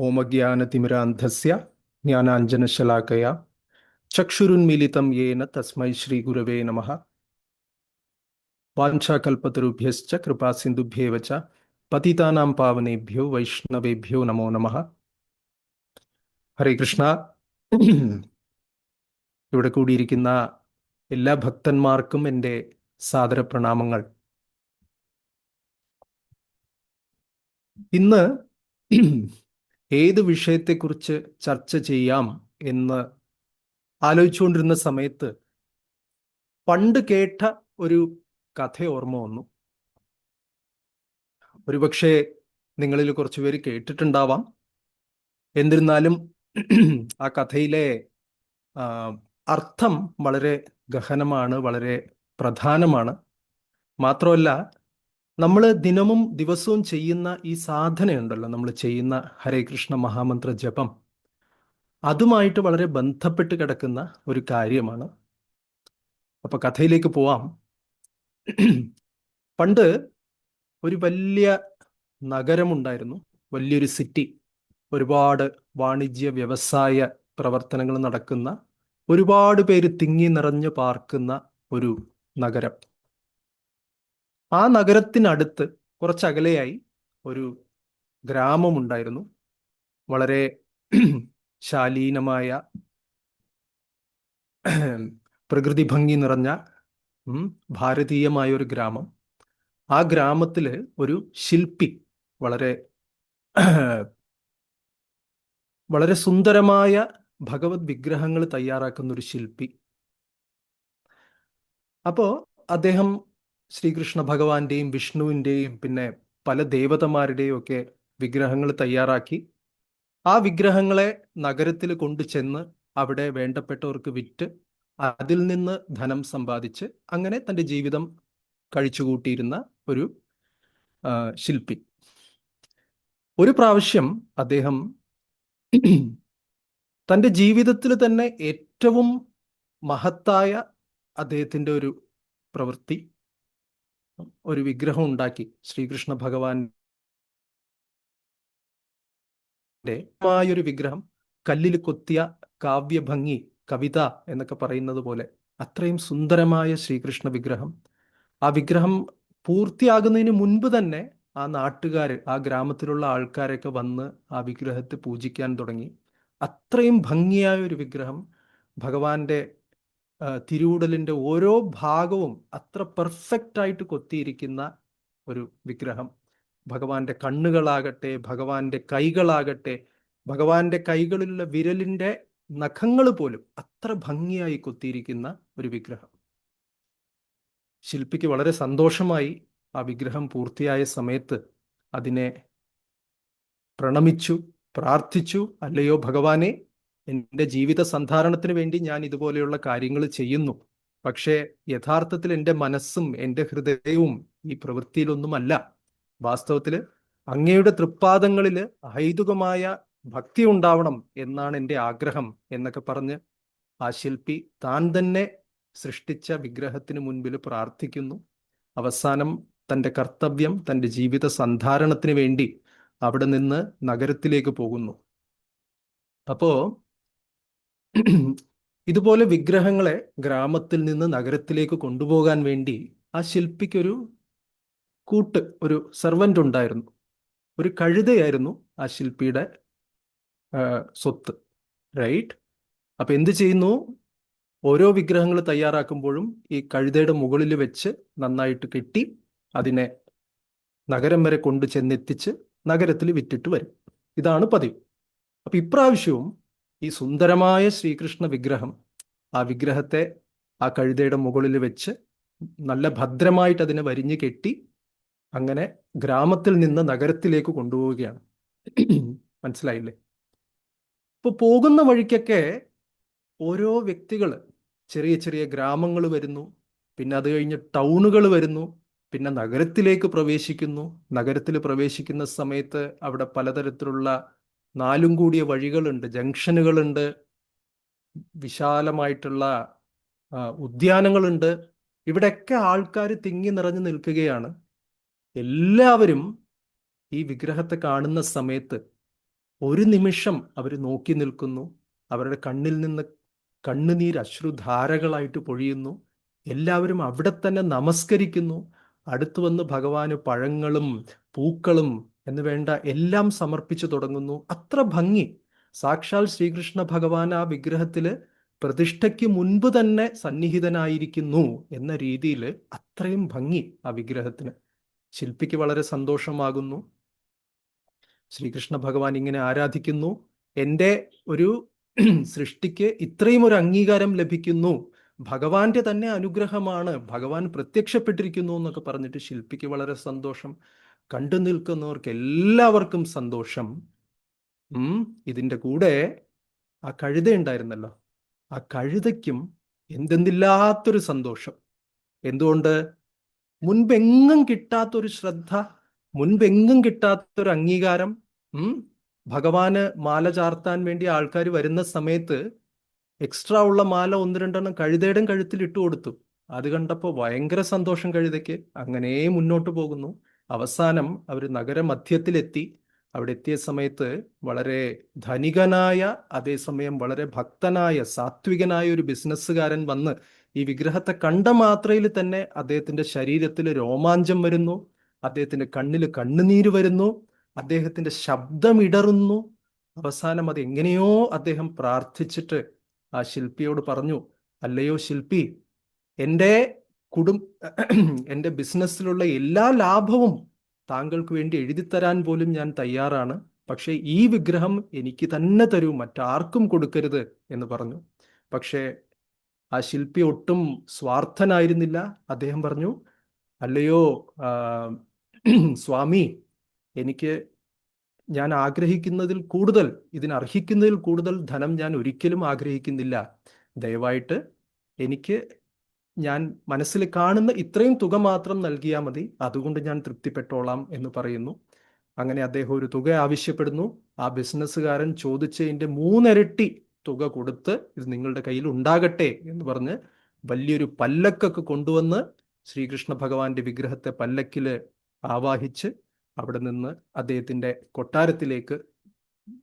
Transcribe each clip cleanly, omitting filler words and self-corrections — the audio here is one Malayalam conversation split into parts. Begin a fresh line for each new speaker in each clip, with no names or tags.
ഓമജ്ഞാനതിമിരാന്ധസ്യ ജ്ഞാനാഞ്ജനശലാകയാ ചക്ഷുരുന്മീലിതം യേന തസ്മൈ ശ്രീഗുരവേ നമഃ. വാഞ്ചാകൽപതരുഭ്യശ്ച കൃപാസിന്ധുഭ്യേവ ച പതിതാനാം പാവനേഭ്യോ വൈഷ്ണവേഭ്യോ നമോ നമഃ. ഹരേ കൃഷ്ണ. ഇവിടെ കൂടിയിരിക്കുന്ന എല്ലാ ഭക്തന്മാർക്കും എൻ്റെ സാദര പ്രണാമങ്ങൾ. ഇന്ന് ഏത് വിഷയത്തെക്കുറിച്ച് ചർച്ച ചെയ്യാം എന്ന് ആലോചിച്ചുകൊണ്ടിരുന്ന സമയത്ത് പണ്ട് കേട്ട ഒരു കഥ ഓർമ്മ വന്നു. ഒരുപക്ഷെ നിങ്ങളിൽ കുറച്ചുപേര് കേട്ടിട്ടുണ്ടാവാം. എന്നിരുന്നാലും ആ കഥയിലെ അർത്ഥം വളരെ ഗഹനമാണ്, വളരെ പ്രധാനമാണ്. മാത്രമല്ല, നമ്മൾ ദിവസവും ചെയ്യുന്ന ഈ സാധനയുണ്ടല്ലോ, നമ്മൾ ചെയ്യുന്ന ഹരേ കൃഷ്ണ മഹാമന്ത്ര ജപം, അതുമായിട്ട് വളരെ ബന്ധപ്പെട്ട് കിടക്കുന്ന ഒരു കാര്യമാണ്. അപ്പൊ കഥയിലേക്ക് പോവാം. പണ്ട് ഒരു വലിയ നഗരമുണ്ടായിരുന്നു, വലിയൊരു സിറ്റി. ഒരുപാട് വാണിജ്യ വ്യവസായ പ്രവർത്തനങ്ങൾ നടക്കുന്ന, ഒരുപാട് പേര് തിങ്ങി നിറഞ്ഞു പാർക്കുന്ന ഒരു നഗരം. ആ നഗരത്തിനടുത്ത് കുറച്ചകലെയായി ഒരു ഗ്രാമമുണ്ടായിരുന്നു. വളരെ ശാലീനമായ, പ്രകൃതി ഭംഗി നിറഞ്ഞ, ഭാരതീയമായ ഒരു ഗ്രാമം. ആ ഗ്രാമത്തില് ഒരു ശില്പി, വളരെ വളരെ സുന്ദരമായ ഭഗവത് വിഗ്രഹങ്ങൾ തയ്യാറാക്കുന്ന ഒരു ശില്പി. അപ്പോ അദ്ദേഹം ശ്രീകൃഷ്ണ ഭഗവാന്റെയും വിഷ്ണുവിൻ്റെയും പിന്നെ പല ദേവതമാരുടെയും ഒക്കെ വിഗ്രഹങ്ങൾ തയ്യാറാക്കി ആ വിഗ്രഹങ്ങളെ നഗരത്തിൽ കൊണ്ടു ചെന്ന് അവിടെ വേണ്ടപ്പെട്ടവർക്ക് വിറ്റ് അതിൽ നിന്ന് ധനം സമ്പാദിച്ച് അങ്ങനെ തൻ്റെ ജീവിതം കഴിച്ചുകൂട്ടിയിരുന്ന ഒരു ശില്പി. ഒരു പ്രാവശ്യം അദ്ദേഹം തൻ്റെ ജീവിതത്തിൽ തന്നെ ഏറ്റവും മഹത്തായ അദ്ദേഹത്തിൻ്റെ ഒരു പ്രവൃത്തി, ഒരു വിഗ്രഹം ഉണ്ടാക്കി. ശ്രീകൃഷ്ണ ഭഗവാന്റെ ഒരു വിഗ്രഹം, കല്ലിൽ കൊത്തിയ കാവ്യഭംഗി, കവിത എന്നൊക്കെ പറയുന്നത് പോലെ അത്രയും സുന്ദരമായ ശ്രീകൃഷ്ണ വിഗ്രഹം. ആ വിഗ്രഹം പൂർത്തിയാകുന്നതിന് മുൻപ് തന്നെ ആ നാട്ടുകാർ, ആ ഗ്രാമത്തിലുള്ള ആൾക്കാരൊക്കെ വന്ന് ആ വിഗ്രഹത്തെ പൂജിക്കാൻ തുടങ്ങി. അത്രയും ഭംഗിയായ ഒരു വിഗ്രഹം. ഭഗവാന്റെ തിരുവുടലിൻ്റെ ഓരോ ഭാഗവും അത്ര പെർഫെക്റ്റ് ആയിട്ട് കൊത്തിയിരിക്കുന്ന ഒരു വിഗ്രഹം. ഭഗവാന്റെ കണ്ണുകളാകട്ടെ, ഭഗവാന്റെ കൈകളാകട്ടെ, ഭഗവാന്റെ കൈകളിലുള്ള വിരലിൻ്റെ നഖങ്ങൾ പോലും അത്ര ഭംഗിയായി കൊത്തിയിരിക്കുന്ന ഒരു വിഗ്രഹം. ശില്പിക്ക് വളരെ സന്തോഷമായി. ആ വിഗ്രഹം പൂർത്തിയായ സമയത്ത് അതിനെ പ്രണമിച്ചു, പ്രാർത്ഥിച്ചു. അല്ലയോ ഭഗവാനെ, എൻ്റെ ജീവിത സന്ധാരണത്തിന് വേണ്ടി ഞാൻ ഇതുപോലെയുള്ള കാര്യങ്ങൾ ചെയ്യുന്നു. പക്ഷേ യഥാർത്ഥത്തിൽ എൻ്റെ മനസ്സും എൻ്റെ ഹൃദയവും ഈ പ്രവൃത്തിയിലൊന്നുമല്ല. വാസ്തവത്തിൽ അങ്ങയുടെ തൃപ്പാദങ്ങളിൽ അഹൈതുകമായ ഭക്തി ഉണ്ടാവണം എന്നാണ് എൻ്റെ ആഗ്രഹം എന്നൊക്കെ പറഞ്ഞ് ആ ശില്പി താൻ തന്നെ സൃഷ്ടിച്ച വിഗ്രഹത്തിന് മുൻപിൽ പ്രാർത്ഥിക്കുന്നു. അവസാനം തൻ്റെ കർത്തവ്യം, തൻ്റെ ജീവിത സന്ധാരണത്തിന് വേണ്ടി അവിടെ നിന്ന് നഗരത്തിലേക്ക് പോകുന്നു. അപ്പോ ഇതുപോലെ വിഗ്രഹങ്ങളെ ഗ്രാമത്തിൽ നിന്ന് നഗരത്തിലേക്ക് കൊണ്ടുപോകാൻ വേണ്ടി ആ ശില്പിക്കൊരു ഒരു സെർവൻ്റ് ഉണ്ടായിരുന്നു. ഒരു കഴുതയായിരുന്നു ആ ശില്പിയുടെ സ്വത്ത്, റൈറ്റ്? അപ്പൊ എന്ത് ചെയ്യുന്നു? ഓരോ വിഗ്രഹങ്ങൾ തയ്യാറാക്കുമ്പോഴും ഈ കഴുതയുടെ മുകളിൽ വെച്ച് നന്നായിട്ട് കെട്ടി അതിനെ നഗരം വരെ കൊണ്ടു ചെന്നെത്തിച്ച് നഗരത്തിൽ വിറ്റിട്ട് വരും. ഇതാണ് പതിവ്. അപ്പൊ ഇപ്രാവശ്യവും ഈ സുന്ദരമായ ശ്രീകൃഷ്ണ വിഗ്രഹം, ആ വിഗ്രഹത്തെ ആ കഴുതയുടെ മുകളിൽ വെച്ച് നല്ല ഭദ്രമായിട്ട് അതിനെ വരിഞ്ഞു കെട്ടി അങ്ങനെ ഗ്രാമത്തിൽ നിന്ന് നഗരത്തിലേക്ക് കൊണ്ടുപോവുകയാണ്. മനസ്സിലായില്ലേ? ഇപ്പൊ പോകുന്ന വഴിക്കൊക്കെ ഓരോ വ്യക്തികൾ, ചെറിയ ചെറിയ ഗ്രാമങ്ങൾ വരുന്നു, പിന്നെ അത് കഴിഞ്ഞ് ടൗണുകൾ വരുന്നു, പിന്നെ നഗരത്തിലേക്ക് പ്രവേശിക്കുന്നു. നഗരത്തിൽ പ്രവേശിക്കുന്ന സമയത്ത് അവിടെ പലതരത്തിലുള്ള നാലും കൂടിയ വഴികളുണ്ട്, ജംഗ്ഷനുകളുണ്ട്, വിശാലമായിട്ടുള്ള ഉദ്യാനങ്ങളുണ്ട്. ഇവിടെയൊക്കെ ആൾക്കാർ തിങ്ങി നിറഞ്ഞു നിൽക്കുകയാണ്. എല്ലാവരും ഈ വിഗ്രഹത്തെ കാണുന്ന സമയത്ത് ഒരു നിമിഷം അവർ നോക്കി നിൽക്കുന്നു. അവരുടെ കണ്ണിൽ നിന്ന് കണ്ണുനീർ അശ്രുധാരകളായിട്ട് പൊഴിയുന്നു. എല്ലാവരും അവിടെ തന്നെ നമസ്കരിക്കുന്നു. അടുത്തു വന്ന് ഭഗവാന് പഴങ്ങളും പൂക്കളും എന്ന് വേണ്ട എല്ലാം സമർപ്പിച്ചു തുടങ്ങുന്നു. അത്ര ഭംഗി. സാക്ഷാൽ ശ്രീകൃഷ്ണ ഭഗവാൻ ആ വിഗ്രഹത്തില് പ്രതിഷ്ഠയ്ക്ക് മുൻപ് തന്നെ സന്നിഹിതനായിരിക്കുന്നു എന്ന രീതിയിൽ അത്രയും ഭംഗി ആ വിഗ്രഹത്തിന്. ശില്പിക്ക് വളരെ സന്തോഷമാകുന്നു. ശ്രീകൃഷ്ണ ഭഗവാൻ ഇങ്ങനെ ആരാധിക്കുന്നു. എൻ്റെ ഒരു സൃഷ്ടിക്ക് ഇത്രയും ഒരു അംഗീകാരം ലഭിക്കുന്നു, ഭഗവാന്റെ തന്നെ അനുഗ്രഹമാണ്, ഭഗവാൻ പ്രത്യക്ഷപ്പെട്ടിരിക്കുന്നു എന്നൊക്കെ പറഞ്ഞിട്ട് ശില്പിക്ക് വളരെ സന്തോഷം. കണ്ടു നിൽക്കുന്നവർക്ക് എല്ലാവർക്കും സന്തോഷം. ഇതിൻ്റെ കൂടെ ആ കഴുത ഉണ്ടായിരുന്നല്ലോ, ആ കഴുതയ്ക്കും എന്തെന്നില്ലാത്തൊരു സന്തോഷം. എന്തുകൊണ്ട്? മുൻപെങ്ങും കിട്ടാത്തൊരു ശ്രദ്ധ, മുൻപെങ്ങും കിട്ടാത്തൊരു അംഗീകാരം. ഭഗവാന് മാല ചാർത്താൻ വേണ്ടി ആൾക്കാർ വരുന്ന സമയത്ത് എക്സ്ട്രാ ഉള്ള മാല 1-2 കഴുതയുടെ കഴുത്തിൽ ഇട്ടു കൊടുത്തു. അത് കണ്ടപ്പോൾ ഭയങ്കര സന്തോഷം കഴുതയ്ക്ക്. അങ്ങനെ മുന്നോട്ട് പോകുന്നു. അവസാനം അവർ നഗരമധ്യത്തിലെത്തി. അവിടെ എത്തിയ സമയത്ത് വളരെ ധനികനായ, അതേസമയം വളരെ ഭക്തനായ, സാത്വികനായ ഒരു ബിസിനസ്സുകാരൻ വന്ന് ഈ വിഗ്രഹത്തെ കണ്ട മാത്രയിൽ തന്നെ അദ്ദേഹത്തിന്റെ ശരീരത്തിൽ രോമാഞ്ചം വരുന്നു, അദ്ദേഹത്തിന്റെ കണ്ണിൽ കണ്ണുനീര് വരുന്നു, അദ്ദേഹത്തിന്റെ ശബ്ദം ഇടറുന്നു. അവസാനം അത് എങ്ങനെയോ അദ്ദേഹം പ്രാർത്ഥിച്ചിട്ട് ആ ശില്പിയോട് പറഞ്ഞു, അല്ലയോ ശില്പി, എൻ്റെ എൻ്റെ ബിസിനസ്സിലുള്ള എല്ലാ ലാഭവും താങ്കൾക്ക് വേണ്ടി എഴുതിത്തരാൻ പോലും ഞാൻ തയ്യാറാണ്. പക്ഷേ ഈ വിഗ്രഹം എനിക്ക് തന്നെ തരൂ, മറ്റാർക്കും കൊടുക്കരുത് എന്ന് പറഞ്ഞു. പക്ഷേ ആ ശില്പി ഒട്ടും സ്വാർത്ഥനായിരുന്നില്ല. അദ്ദേഹം പറഞ്ഞു, അല്ലയോ സ്വാമി, ഞാൻ ആഗ്രഹിക്കുന്നതിൽ കൂടുതൽ, ഇതിനർഹിക്കുന്നതിൽ കൂടുതൽ ധനം ഞാൻ ഒരിക്കലും ആഗ്രഹിക്കുന്നില്ല. ദയവായിട്ട് എനിക്ക് ഞാൻ മനസ്സിൽ കാണുന്ന ഇത്രയും തുക മാത്രം നൽകിയാൽ മതി, അതുകൊണ്ട് ഞാൻ തൃപ്തിപ്പെട്ടോളാം എന്ന് പറയുന്നു. അങ്ങനെ അദ്ദേഹം ഒരു തുക ആവശ്യപ്പെടുന്നു. ആ ബിസിനസ്സുകാരൻ ചോദിച്ചതിൻ്റെ 3 ഇരട്ടി തുക കൊടുത്ത്, ഇത് നിങ്ങളുടെ കയ്യിൽ ഉണ്ടാകട്ടെ എന്ന് പറഞ്ഞ് വലിയൊരു പല്ലക്കൊക്കെ കൊണ്ടുവന്ന് ശ്രീകൃഷ്ണ ഭഗവാന്റെ വിഗ്രഹത്തെ പല്ലക്കില് ആവാഹിച്ച് അവിടെ നിന്ന് അദ്ദേഹത്തിന്റെ കൊട്ടാരത്തിലേക്ക്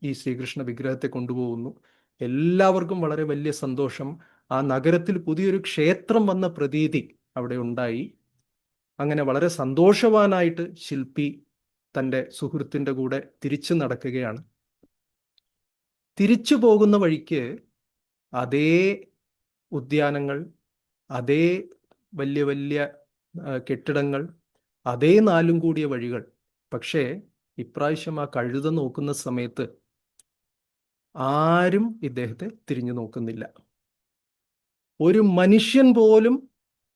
ഈ ശ്രീകൃഷ്ണ വിഗ്രഹത്തെ കൊണ്ടുപോകുന്നു. എല്ലാവർക്കും വളരെ വലിയ സന്തോഷം. ആ നഗരത്തിൽ പുതിയൊരു ക്ഷേത്രം വന്ന പ്രതീതി അവിടെ ഉണ്ടായി. അങ്ങനെ വളരെ സന്തോഷവാനായിട്ട് ശില്പി തൻ്റെ സുഹൃത്തിൻ്റെ കൂടെ തിരിച്ചു നടക്കുകയാണ്. തിരിച്ചു പോകുന്ന വഴിക്ക് അതേ ഉദ്യാനങ്ങൾ, അതേ വലിയ വലിയ കെട്ടിടങ്ങൾ, അതേ 4 കൂടിയ വഴികൾ. പക്ഷേ ഇപ്രാവശ്യം ആ കഴുത നോക്കുന്ന സമയത്ത് ആരും ഇദ്ദേഹത്തെ തിരിഞ്ഞു നോക്കുന്നില്ല. ഒരു മനുഷ്യൻ പോലും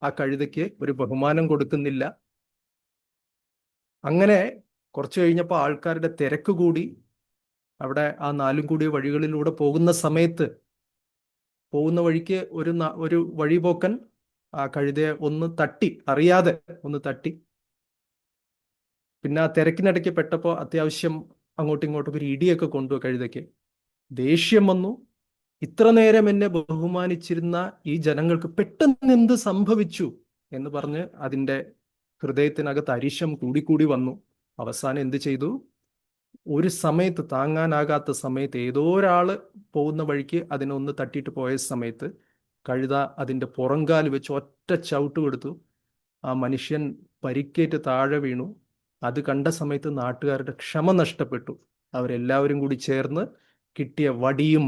ആ കഴുതയ്ക്ക് ഒരു ബഹുമാനം കൊടുക്കുന്നില്ല. അങ്ങനെ കുറച്ചു കഴിഞ്ഞപ്പോൾ ആൾക്കാരുടെ തിരക്ക് കൂടി. അവിടെ ആ 4 കൂടിയ വഴികളിലൂടെ പോകുന്ന സമയത്ത്, പോകുന്ന വഴിക്ക് ഒരു വഴിപോക്കൻ ആ കഴുതയെ ഒന്ന് തട്ടി, അറിയാതെ ഒന്ന് തട്ടി. പിന്നെ ആ തിരക്കിനിടയ്ക്ക് പെട്ടപ്പോൾ അത്യാവശ്യം അങ്ങോട്ടും ഇങ്ങോട്ടും ഒരു ഇടിയൊക്കെ കൊണ്ടു കഴുതയ്ക്ക്. ദേഷ്യം വന്നു. ഇത്ര നേരം എന്നെ ബഹുമാനിച്ചിരുന്ന ഈ ജനങ്ങൾക്ക് പെട്ടെന്ന് എന്ത് സംഭവിച്ചു എന്ന് പറഞ്ഞ് അതിൻ്റെ ഹൃദയത്തിനകത്ത് അരിശം കൂടിക്കൂടി വന്നു. അവസാനം എന്ത് ചെയ്തു? ഒരു സമയത്ത്, താങ്ങാനാകാത്ത സമയത്ത്, ഏതോ ഒരാള് പോകുന്ന വഴിക്ക് അതിനൊന്ന് തട്ടിയിട്ട് പോയ സമയത്ത് കഴുത അതിൻ്റെ പുറംകാല് വെച്ച് ഒറ്റ ചവിട്ട് കൊടുത്തു. ആ മനുഷ്യൻ പരിക്കേറ്റ് താഴെ വീണു. അത് കണ്ട സമയത്ത് നാട്ടുകാരുടെ ക്ഷമ നഷ്ടപ്പെട്ടു. അവരെല്ലാവരും കൂടി ചേർന്ന് കിട്ടിയ വടിയും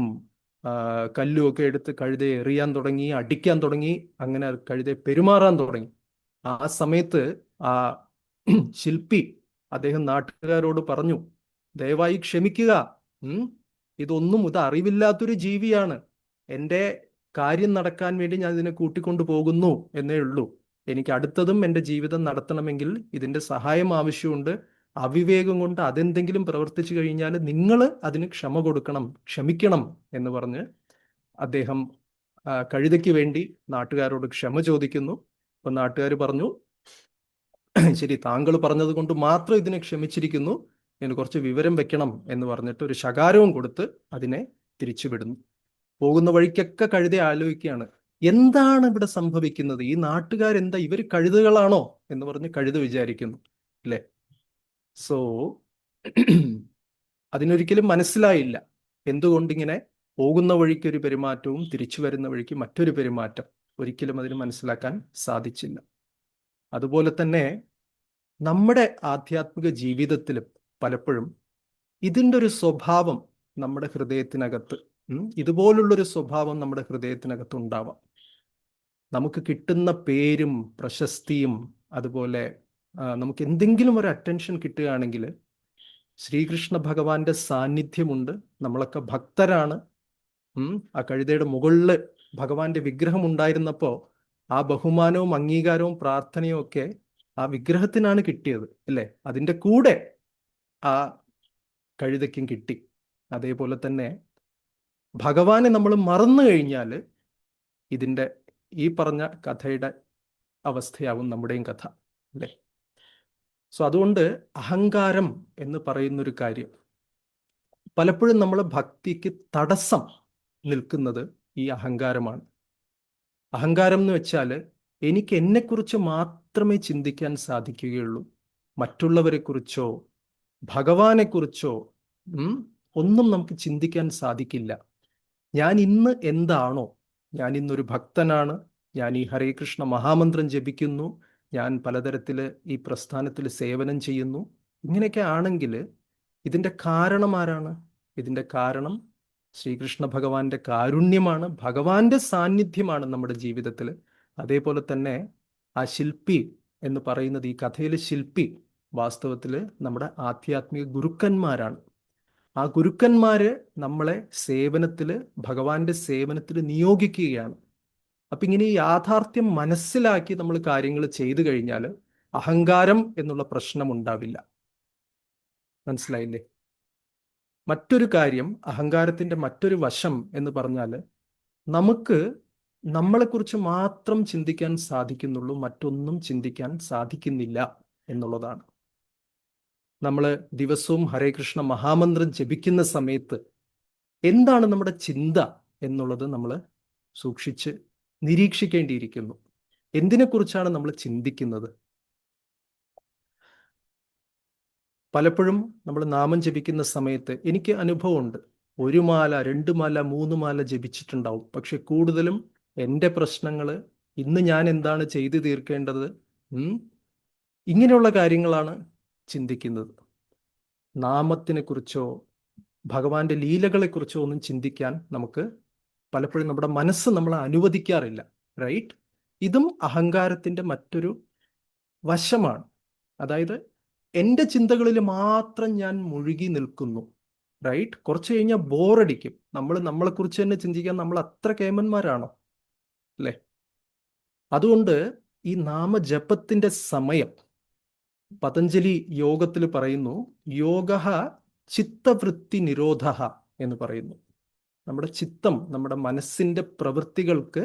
കല്ലും ഒക്കെ എടുത്ത് കഴുതയെ എറിയാൻ തുടങ്ങി, അടിക്കാൻ തുടങ്ങി. അങ്ങനെ കഴുതയെ പെരുമാറാൻ തുടങ്ങി. ആ സമയത്ത് ആ ശില്പി അദ്ദേഹം നാട്ടുകാരോട് പറഞ്ഞു, ദയവായി ക്ഷമിക്കുക, ഇത് അറിവില്ലാത്തൊരു ജീവിയാണ്. എൻ്റെ കാര്യം നടക്കാൻ വേണ്ടി ഞാൻ ഇതിനെ കൂട്ടിക്കൊണ്ടു പോകുന്നു എന്നേ ഉള്ളൂ. എനിക്ക് അടുത്തതും എൻ്റെ ജീവിതം നടത്തണമെങ്കിൽ ഇതിൻ്റെ സഹായം ആവശ്യമുണ്ട്. അവിവേകം കൊണ്ട് അതെന്തെങ്കിലും പ്രവർത്തിച്ചു കഴിഞ്ഞാൽ നിങ്ങൾ അതിന് ക്ഷമിക്കണം എന്ന് പറഞ്ഞ് അദ്ദേഹം കഴുതയ്ക്ക് വേണ്ടി നാട്ടുകാരോട് ക്ഷമ ചോദിക്കുന്നു. അപ്പൊ നാട്ടുകാർ പറഞ്ഞു, ശരി, താങ്കൾ പറഞ്ഞത് കൊണ്ട് മാത്രം ഇതിനെ ക്ഷമിച്ചിരിക്കുന്നു, ഇതിന് കുറച്ച് വിവരം വെക്കണം എന്ന് പറഞ്ഞിട്ട് ഒരു ശകാരവും കൊടുത്ത് അതിനെ തിരിച്ചുവിടുന്നു. പോകുന്ന വഴിക്കൊക്കെ കഴുത ആലോചിക്കുകയാണ്, എന്താണ് ഇവിടെ സംഭവിക്കുന്നത്? ഈ നാട്ടുകാരെന്താ, ഇവർ കഴുതകളാണോ എന്ന് പറഞ്ഞ് കഴുത വിചാരിക്കുന്നു, അല്ലേ? സോ അതിനൊരിക്കലും മനസ്സിലായില്ല എന്തുകൊണ്ടിങ്ങനെ പോകുന്ന വഴിക്ക് ഒരു പെരുമാറ്റവും തിരിച്ചു വരുന്ന വഴിക്ക് മറ്റൊരു പെരുമാറ്റം. ഒരിക്കലും അതിന് മനസ്സിലാക്കാൻ സാധിച്ചില്ല. അതുപോലെ തന്നെ നമ്മുടെ ആധ്യാത്മിക ജീവിതത്തിലും പലപ്പോഴും ഇതിൻ്റെ ഒരു സ്വഭാവം നമ്മുടെ ഹൃദയത്തിനകത്ത്, ഇതുപോലുള്ളൊരു സ്വഭാവം നമ്മുടെ ഹൃദയത്തിനകത്ത് ഉണ്ടാവാം. നമുക്ക് കിട്ടുന്ന പേരും പ്രശസ്തിയും അതുപോലെ നമുക്ക് എന്തെങ്കിലും ഒരു അറ്റൻഷൻ കിട്ടുകയാണെങ്കിൽ ശ്രീകൃഷ്ണ ഭഗവാന്റെ സാന്നിധ്യമുണ്ട്, നമ്മളൊക്കെ ഭക്തരാണ്. ആ കഴുതയുടെ മുകളിൽ ഭഗവാന്റെ വിഗ്രഹം ഉണ്ടായിരുന്നപ്പോൾ ആ ബഹുമാനവും അംഗീകാരവും പ്രാർത്ഥനയും ഒക്കെ ആ വിഗ്രഹത്തിനാണ് കിട്ടിയത്, അല്ലേ? അതിൻ്റെ കൂടെ ആ കഴുതയ്ക്കും കിട്ടി. അതേപോലെ തന്നെ ഭഗവാനെ നമ്മൾ മറന്നു കഴിഞ്ഞാൽ ഇതിൻ്റെ ഈ പറഞ്ഞ കഥയുടെ അവസ്ഥയാവും നമ്മുടെയും കഥ, അല്ലേ? സോ അതുകൊണ്ട് അഹങ്കാരം എന്ന് പറയുന്നൊരു കാര്യം പലപ്പോഴും നമ്മൾ ഭക്തിക്ക് തടസ്സം നിൽക്കുന്നത് ഈ അഹങ്കാരമാണ്. അഹങ്കാരം എന്ന് വെച്ചാൽ എനിക്ക് എന്നെക്കുറിച്ച് മാത്രമേ ചിന്തിക്കാൻ സാധിക്കുകയുള്ളൂ, മറ്റുള്ളവരെക്കുറിച്ചോ ഭഗവാനെക്കുറിച്ചോ ഒന്നും നമുക്ക് ചിന്തിക്കാൻ സാധിക്കില്ല. ഞാൻ ഇന്ന് എന്താണോ, ഞാൻ ഇന്നൊരു ഭക്തനാണ്, ഞാൻ ഈ ഹരേ കൃഷ്ണ മഹാമന്ത്രം ജപിക്കുന്നു, ഞാൻ പലതരത്തിൽ ഈ പ്രസ്ഥാനത്തിൽ സേവനം ചെയ്യുന്നു, ഇങ്ങനെയൊക്കെ ആണെങ്കിൽ ഇതിൻ്റെ കാരണം ആരാണ്? ഇതിൻ്റെ കാരണം ശ്രീകൃഷ്ണ ഭഗവാന്റെ കാരുണ്യമാണ്, ഭഗവാന്റെ സാന്നിധ്യമാണ് നമ്മുടെ ജീവിതത്തിൽ. അതേപോലെ തന്നെ ആ ശില്പി എന്ന് പറയുന്നത്, ഈ കഥയിലെ ശില്പി വാസ്തവത്തിൽ നമ്മുടെ ആധ്യാത്മിക ഗുരുക്കന്മാരാണ്. ആ ഗുരുക്കന്മാര് നമ്മളെ സേവനത്തിൽ, ഭഗവാന്റെ സേവനത്തിൽ നിയോഗിക്കുകയാണ്. അപ്പം ഇങ്ങനെ ഈ യാഥാർത്ഥ്യം മനസ്സിലാക്കി നമ്മൾ കാര്യങ്ങൾ ചെയ്തു കഴിഞ്ഞാൽ അഹങ്കാരം എന്നുള്ള പ്രശ്നം ഉണ്ടാവില്ല. മനസ്സിലായില്ലേ? മറ്റൊരു കാര്യം, അഹങ്കാരത്തിൻ്റെ മറ്റൊരു വശം എന്ന് പറഞ്ഞാൽ നമുക്ക് നമ്മളെക്കുറിച്ച് മാത്രം ചിന്തിക്കാൻ സാധിക്കുന്നുള്ളൂ, മറ്റൊന്നും ചിന്തിക്കാൻ സാധിക്കുന്നില്ല എന്നുള്ളതാണ്. നമ്മൾ ദിവസവും ഹരേ കൃഷ്ണ മഹാമന്ത്രം ജപിക്കുന്ന സമയത്ത് എന്താണ് നമ്മുടെ ചിന്ത എന്നുള്ളത് നമ്മൾ സൂക്ഷിച്ച് നിരീക്ഷിക്കേണ്ടിയിരിക്കുന്നു. എന്തിനെക്കുറിച്ചാണ് നമ്മൾ ചിന്തിക്കുന്നത്? പലപ്പോഴും നമ്മൾ നാമം ജപിക്കുന്ന സമയത്ത് എനിക്ക് അനുഭവമുണ്ട്, 1 മാല 2 മാല 3 മാല ജപിച്ചിട്ടുണ്ടാവും, പക്ഷെ കൂടുതലും എൻ്റെ പ്രശ്നങ്ങൾ, ഇന്ന് ഞാൻ എന്താണ് ചെയ്തു തീർക്കേണ്ടത്, ഇങ്ങനെയുള്ള കാര്യങ്ങളാണ് ചിന്തിക്കുന്നത്. നാമത്തിനെ കുറിച്ചോ ഭഗവാന്റെ ലീലകളെക്കുറിച്ചോ ഒന്നും ചിന്തിക്കാൻ നമുക്ക് പലപ്പോഴും നമ്മുടെ മനസ്സ് നമ്മളെ അനുവദിക്കാറില്ല, റൈറ്റ്? ഇതും അഹങ്കാരത്തിൻ്റെ മറ്റൊരു വശമാണ്. അതായത് എൻ്റെ ചിന്തകളിൽ മാത്രം ഞാൻ മുഴുകി നിൽക്കുന്നു, റൈറ്റ്? കുറച്ച് കഴിഞ്ഞാൽ ബോറടിക്കും. നമ്മളെക്കുറിച്ച് തന്നെ ചിന്തിക്കാൻ നമ്മൾ അത്ര കേമന്മാരാണോ, അല്ലേ? അതുകൊണ്ട് ഈ നാമജപത്തിൻ്റെ സമയം പതഞ്ജലി യോഗത്തിൽ പറയുന്നു, യോഗ ചിത്തവൃത്തി നിരോധ എന്ന് പറയുന്നു. നമ്മുടെ ചിത്തം, നമ്മുടെ മനസ്സിൻ്റെ പ്രവൃത്തികൾക്ക്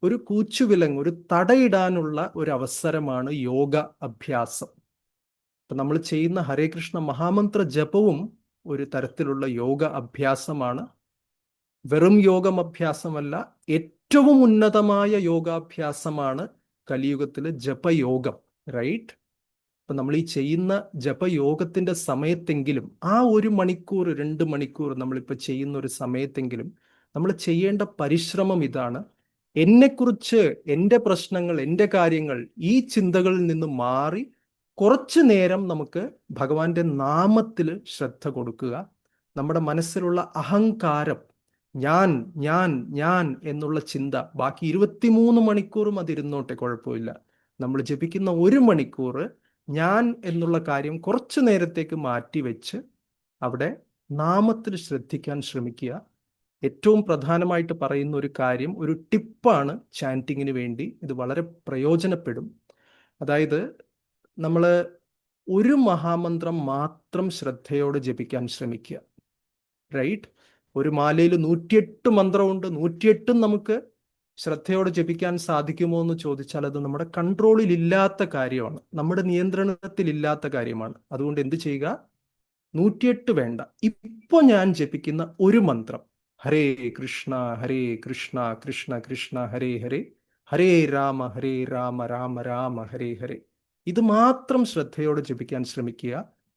ഒരു കൂച്ചുവിലങ്ങ്, ഒരു തടയിടാനുള്ള ഒരു അവസരമാണ് യോഗ അഭ്യാസം. അപ്പം നമ്മൾ ചെയ്യുന്ന ഹരേ കൃഷ്ണ മഹാമന്ത്ര ജപവും ഒരു തരത്തിലുള്ള യോഗ അഭ്യാസമാണ്. വെറും യോഗം അഭ്യാസമല്ല, ഏറ്റവും ഉന്നതമായ യോഗാഭ്യാസമാണ് കലിയുഗത്തിലെ ജപയോഗം, റൈറ്റ്? അപ്പം നമ്മൾ ഈ ചെയ്യുന്ന ജപയോഗത്തിൻ്റെ സമയത്തെങ്കിലും, ആ 1 മണിക്കൂർ 2 മണിക്കൂർ നമ്മളിപ്പോൾ ചെയ്യുന്ന ഒരു സമയത്തെങ്കിലും നമ്മൾ ചെയ്യേണ്ട പരിശ്രമം ഇതാണ്: എന്നെക്കുറിച്ച്, എൻ്റെ പ്രശ്നങ്ങൾ, എൻ്റെ കാര്യങ്ങൾ, ഈ ചിന്തകളിൽ നിന്ന് മാറി കുറച്ചു നേരം നമുക്ക് ഭഗവാന്റെ നാമത്തിൽ ശ്രദ്ധ കൊടുക്കുക. നമ്മുടെ മനസ്സിലുള്ള അഹങ്കാരം, ഞാൻ ഞാൻ ഞാൻ എന്നുള്ള ചിന്ത, ബാക്കി 23 മണിക്കൂറും അതിരുന്നോട്ടെ, കുഴപ്പമില്ല. നമ്മൾ ജപിക്കുന്ന 1 മണിക്കൂർ ഞാൻ എന്നുള്ള കാര്യം കുറച്ചു നേരത്തേക്ക് മാറ്റി വെച്ച് അവിടെ നാമത്തിൽ ശ്രദ്ധിക്കാൻ ശ്രമിക്കുക. ഏറ്റവും പ്രധാനമായിട്ട് പറയുന്ന ഒരു കാര്യം, ഒരു ടിപ്പാണ് ചാൻറ്റിങ്ങിന് വേണ്ടി, ഇത് വളരെ പ്രയോജനപ്പെടും. അതായത് നമ്മൾ ഒരു മഹാമന്ത്രം മാത്രം ശ്രദ്ധയോടെ ജപിക്കാൻ ശ്രമിക്കുക, റൈറ്റ്? ഒരു മാലയിൽ 108 മന്ത്രമുണ്ട്, 108 നമുക്ക് ശ്രദ്ധയോടെ ജപിക്കാൻ സാധിക്കുമോ എന്ന് ചോദിച്ചാൽ അത് നമ്മുടെ കൺട്രോളിൽ ഇല്ലാത്ത കാര്യമാണ്, നമ്മുടെ നിയന്ത്രണത്തിലില്ലാത്ത കാര്യമാണ്. അതുകൊണ്ട് എന്ത് ചെയ്യുക? 108 വേണ്ട. ഇപ്പോൾ ഞാൻ ജപിക്കുന്ന ഒരു മന്ത്രം, ഹരേ കൃഷ്ണ കൃഷ്ണ കൃഷ്ണ ഹരേ ഹരേ, ഹരേ രാമ രാമ രാമ ഹരേ ഹരേ, ഇത് മാത്രം ശ്രദ്ധയോടെ ജപിക്കാൻ ശ്രമിക്കുക.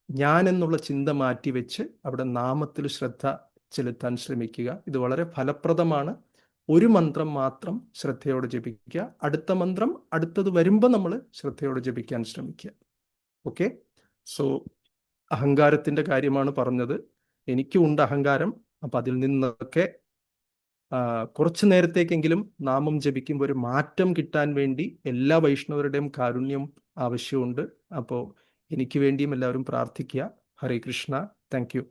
ഞാൻ എന്നുള്ള ചിന്ത മാറ്റി വെച്ച് അവിടെ നാമത്തിൽ ശ്രദ്ധ ചെലുത്താൻ ശ്രമിക്കുക. ഇത് വളരെ ഫലപ്രദമാണ്. ഒരു മന്ത്രം മാത്രം ശ്രദ്ധയോടെ ജപിക്കുക. അടുത്ത മന്ത്രം അടുത്തത് വരുമ്പോൾ നമ്മൾ ശ്രദ്ധയോടെ ജപിക്കാൻ ശ്രമിക്കുക. ഓക്കെ. സോ അഹങ്കാരത്തിൻ്റെ കാര്യമാണ് പറഞ്ഞത്. എനിക്കും ഉണ്ട് അഹങ്കാരം. അപ്പം അതിൽ നിന്നൊക്കെ കുറച്ചു നേരത്തേക്കെങ്കിലും നാമം ജപിക്കുമ്പോൾ ഒരു മാറ്റം കിട്ടാൻ വേണ്ടി എല്ലാ വൈഷ്ണവരുടെയും കാരുണ്യം ആവശ്യമുണ്ട്. അപ്പോൾ എനിക്ക് വേണ്ടിയും എല്ലാവരും പ്രാർത്ഥിക്കുക. ഹരേ കൃഷ്ണ. Thank U.